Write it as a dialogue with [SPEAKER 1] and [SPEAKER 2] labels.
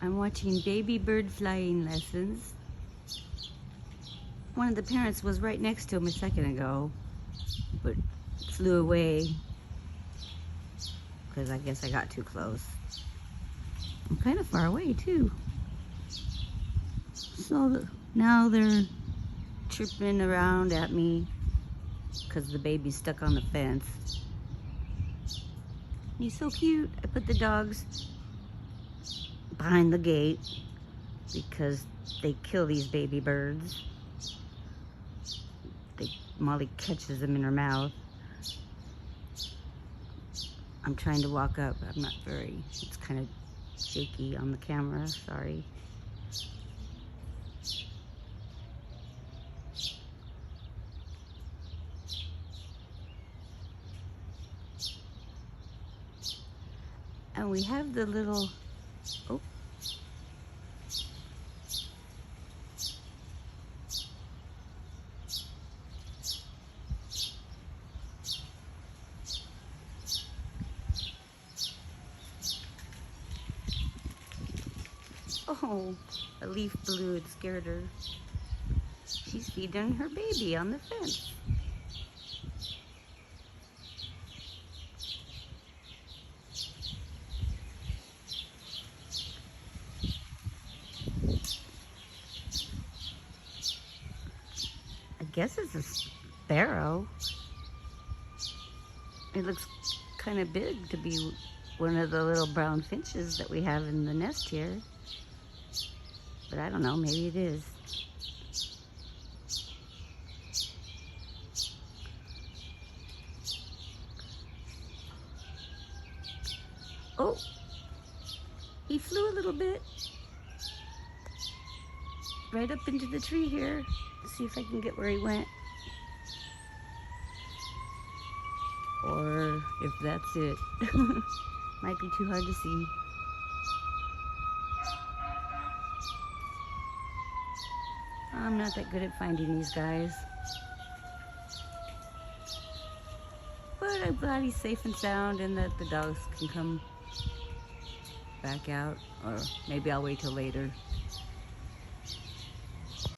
[SPEAKER 1] I'm watching baby bird flying lessons. One of the parents was right next to him a second ago, but flew away because I guess I got too close. I'm kind of far away too. So now they're chirping around at me because the baby's stuck on the fence. He's so cute. I put the dogs behind the gate because they kill these baby birds. Molly catches them in her mouth. I'm trying to walk up. I'm not very, it's kind of shaky on the camera, sorry. And we have the little, oh. Oh, a leaf blew and scared her. She's feeding her baby on the fence. I guess it's a sparrow. It looks kind of big to be one of the little brown finches that we have in the nest here. But I don't know, maybe it is. Oh, he flew a little bit right up into the tree here. Let's see if I can get where he went. Or if that's it. Might be too hard to see. I'm not that good at finding these guys. But I'm glad he's safe and sound and that the dogs can come back out. Or maybe I'll wait till later.